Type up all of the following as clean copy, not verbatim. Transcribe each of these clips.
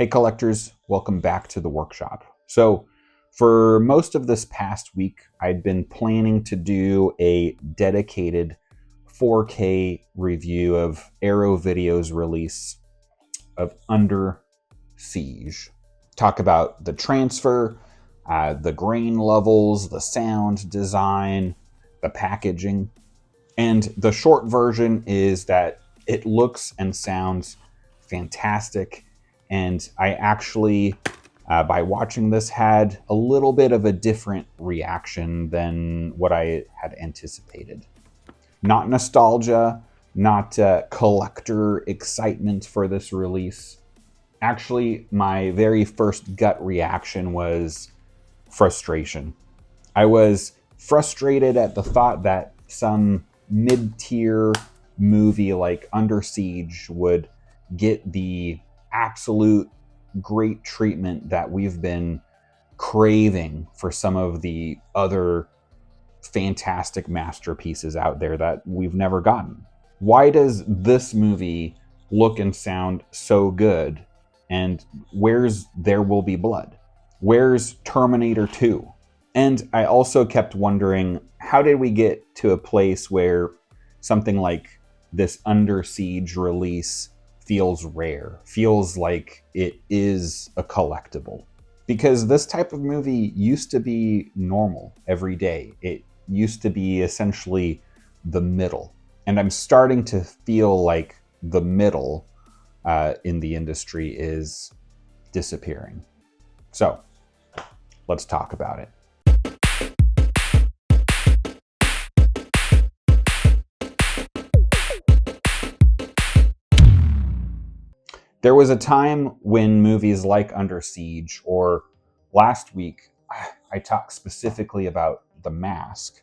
Hey collectors, welcome back to the workshop. So for most of this past week, I'd been planning to do a dedicated 4K review of Arrow Video's release of Under Siege. Talk about the transfer, the grain levels, the sound design, the packaging. And the short version is that it looks and sounds fantastic. And I actually, by watching this, had a little bit of a different reaction than what I had anticipated. Not nostalgia, not collector excitement for this release. Actually, my very first gut reaction was frustration. I was frustrated at the thought that some mid-tier movie like Under Siege would get the absolute great treatment that we've been craving for some of the other fantastic masterpieces out there that we've never gotten. Why does this movie look and sound so good? And where's There Will Be Blood? Where's Terminator 2? And I also kept wondering, how did we get to a place where something like this Under Siege release feels rare, feels like it is a collectible? Because this type of movie used to be normal every day. It used to be essentially the middle. And I'm starting to feel like the middle in the industry is disappearing. So let's talk about it. There was a time when movies like Under Siege, or last week, I talked specifically about The Mask.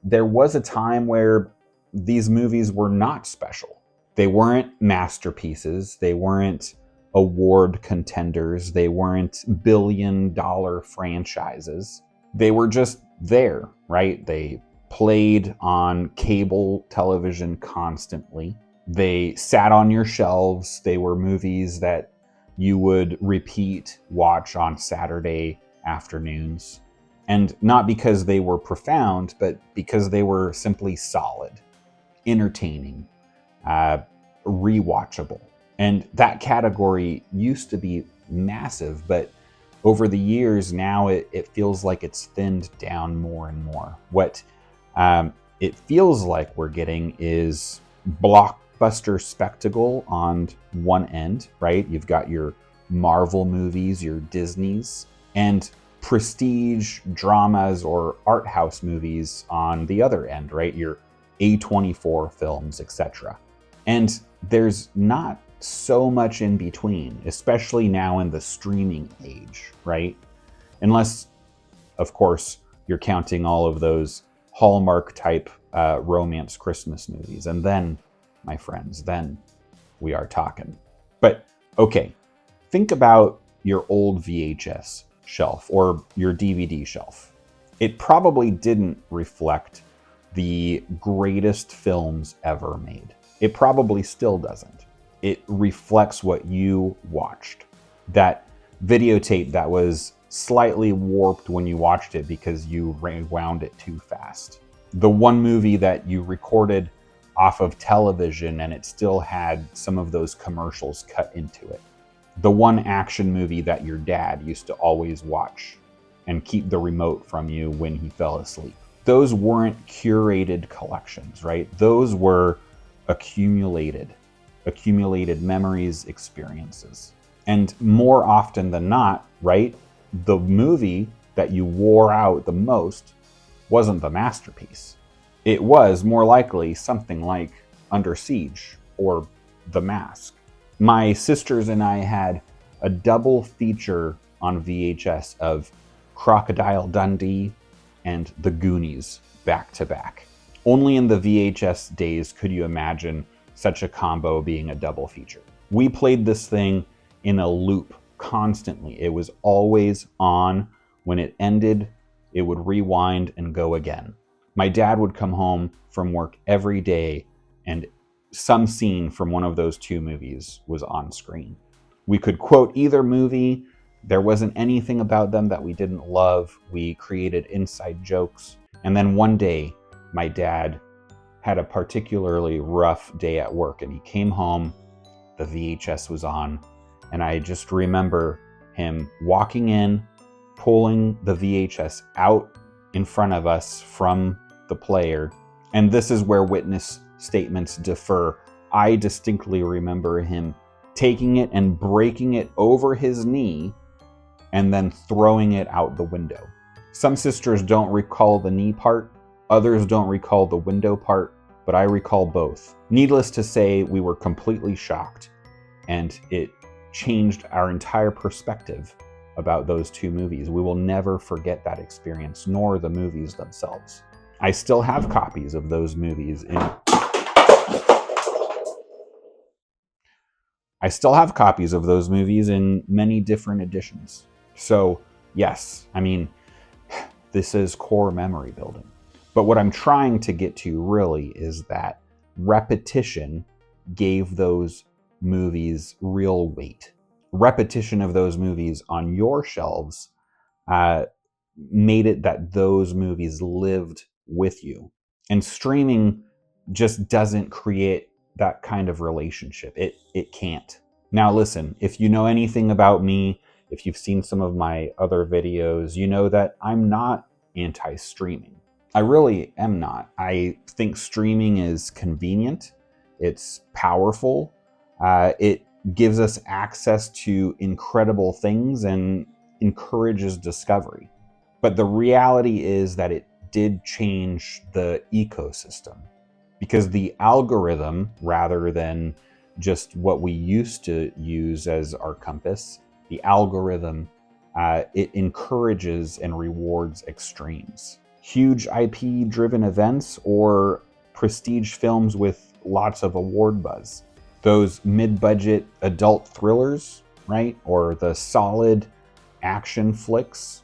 There was a time where these movies were not special. They weren't masterpieces. They weren't award contenders. They weren't billion-dollar franchises. They were just there, right? They played on cable television constantly. They sat on your shelves. They were movies that you would repeat watch on Saturday afternoons. And not because they were profound, but because they were simply solid, entertaining, rewatchable. And that category used to be massive, but over the years now it feels like it's thinned down more and more. What it feels like we're getting is blockbuster spectacle on one end, right? You've got your Marvel movies, your Disneys, and prestige dramas or art house movies on the other end, right? Your A24 films, etc. And there's not so much in between, especially now in the streaming age, right? Unless, of course, you're counting all of those Hallmark type romance Christmas movies. And then, my friends, then we are talking. But okay, think about your old VHS shelf or your DVD shelf. It probably didn't reflect the greatest films ever made. It probably still doesn't. It reflects what you watched. That videotape that was slightly warped when you watched it because you rewound it too fast. The one movie that you recorded off of television and it still had some of those commercials cut into it. The one action movie that your dad used to always watch and keep the remote from you when he fell asleep. Those weren't curated collections, right? Those were accumulated memories, experiences. And more often than not, right, the movie that you wore out the most wasn't the masterpiece. It was more likely something like Under Siege or The Mask. My sisters and I had a double feature on VHS of Crocodile Dundee and The Goonies back to back. Only in the VHS days could you imagine such a combo being a double feature. We played this thing in a loop constantly. It was always on. When it ended, it would rewind and go again. My dad would come home from work every day and some scene from one of those two movies was on screen. We could quote either movie. There wasn't anything about them that we didn't love. We created inside jokes. And then one day, my dad had a particularly rough day at work, and he came home, the VHS was on, and I just remember him walking in, pulling the VHS out in front of us from the player. And this is where witness statements differ. I distinctly remember him taking it and breaking it over his knee and then throwing it out the window. Some sisters don't recall the knee part, others don't recall the window part, but I recall both. Needless to say, we were completely shocked, and it changed our entire perspective about those two movies. We will never forget that experience, nor the movies themselves. I still have copies of those movies in many different editions. So yes, I mean, this is core memory building. But what I'm trying to get to really is that repetition gave those movies real weight. Repetition of those movies on your shelves made it that those movies lived with you. And streaming just doesn't create that kind of relationship. It can't. Now listen, if you know anything about me, if you've seen some of my other videos, you know that I'm not anti-streaming. I really am not. I think streaming is convenient. It's powerful. It gives us access to incredible things and encourages discovery. But the reality is that it did change the ecosystem, because the algorithm, rather than just what we used to use as our compass, the algorithm, it encourages and rewards extremes. Huge IP-driven events or prestige films with lots of award buzz. Those mid-budget adult thrillers, right? Or the solid action flicks,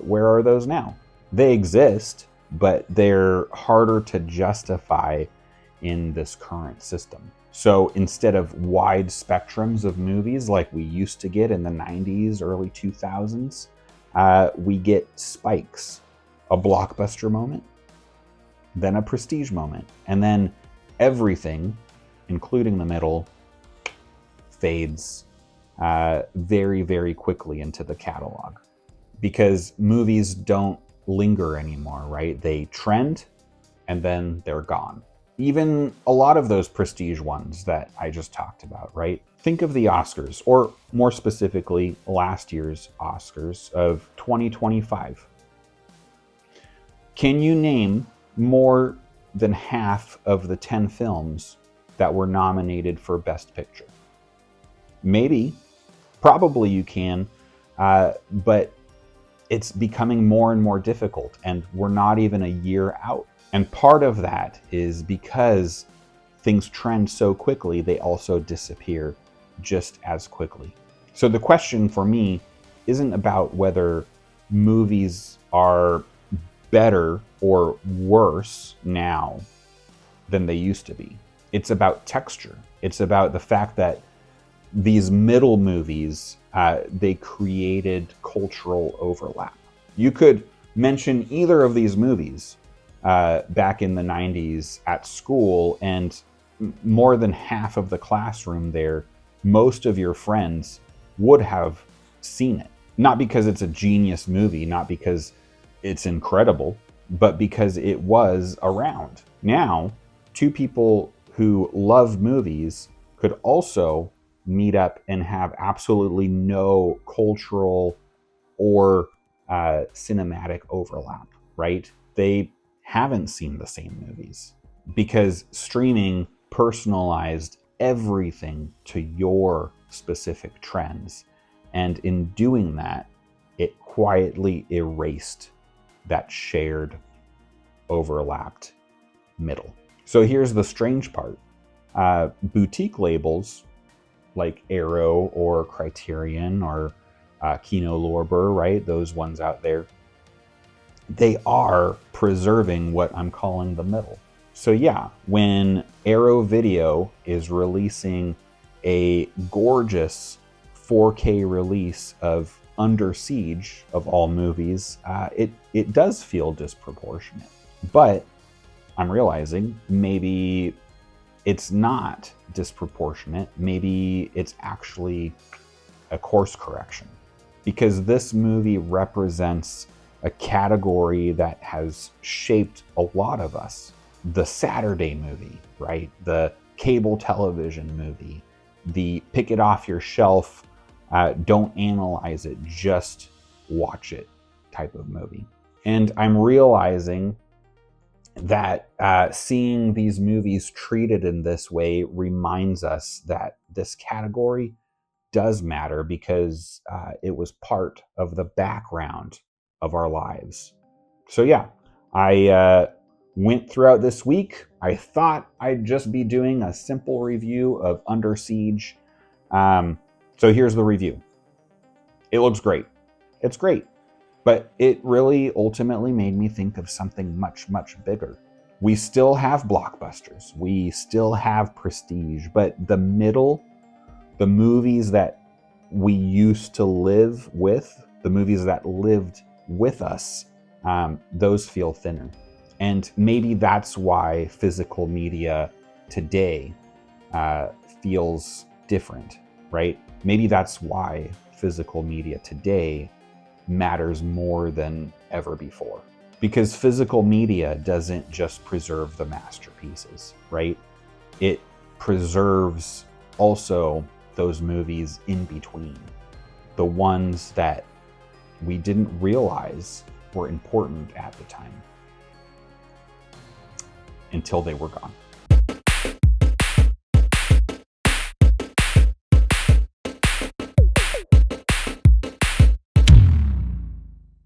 where are those now? They exist, but they're harder to justify in this current system. So instead of wide spectrums of movies like we used to get in the 90s, early 2000s, we get spikes. A blockbuster moment, then a prestige moment, and then everything, including the middle, fades very, very quickly into the catalog. Because movies don't linger anymore, right? They trend, and then they're gone. Even a lot of those prestige ones that I just talked about, right? Think of the Oscars, or more specifically, last year's Oscars of 2025. Can you name more than half of the 10 films that were nominated for Best Picture? Maybe, probably you can, but it's becoming more and more difficult, and we're not even a year out. And part of that is because things trend so quickly, they also disappear just as quickly. So the question for me isn't about whether movies are better or worse now than they used to be. It's about texture. It's about the fact that these middle movies, they created cultural overlap. You could mention either of these movies back in the 90s at school, and more than half of the classroom there, most of your friends would have seen it. Not because it's a genius movie, not because it's incredible, but because it was around. Now, two people who love movies could also meet up and have absolutely no cultural or cinematic overlap, right? They haven't seen the same movies because streaming personalized everything to your specific trends. And in doing that, it quietly erased that shared, overlapped middle. So here's the strange part. Boutique labels like Arrow or Criterion or Kino Lorber, right? Those ones out there, they are preserving what I'm calling the middle. So yeah, when Arrow Video is releasing a gorgeous 4K release of Under Siege, of all movies, it does feel disproportionate. But I'm realizing maybe it's not disproportionate. Maybe it's actually a course correction, because this movie represents a category that has shaped a lot of us. The Saturday movie, right? The cable television movie, the pick it off your shelf, don't analyze it, just watch it type of movie. And I'm realizing that seeing these movies treated in this way reminds us that this category does matter, because it was part of the background of our lives. So yeah, I went throughout this week. I thought I'd just be doing a simple review of Under Siege. So here's the review. It looks great. It's great. But it really ultimately made me think of something much, much bigger. We still have blockbusters. We still have prestige. But the middle, the movies that we used to live with, the movies that lived with us, those feel thinner. And maybe that's why physical media today feels different, right? Maybe that's why physical media today matters more than ever before. Because physical media doesn't just preserve the masterpieces, right? It preserves also those movies in between, the ones that we didn't realize were important at the time, until they were gone.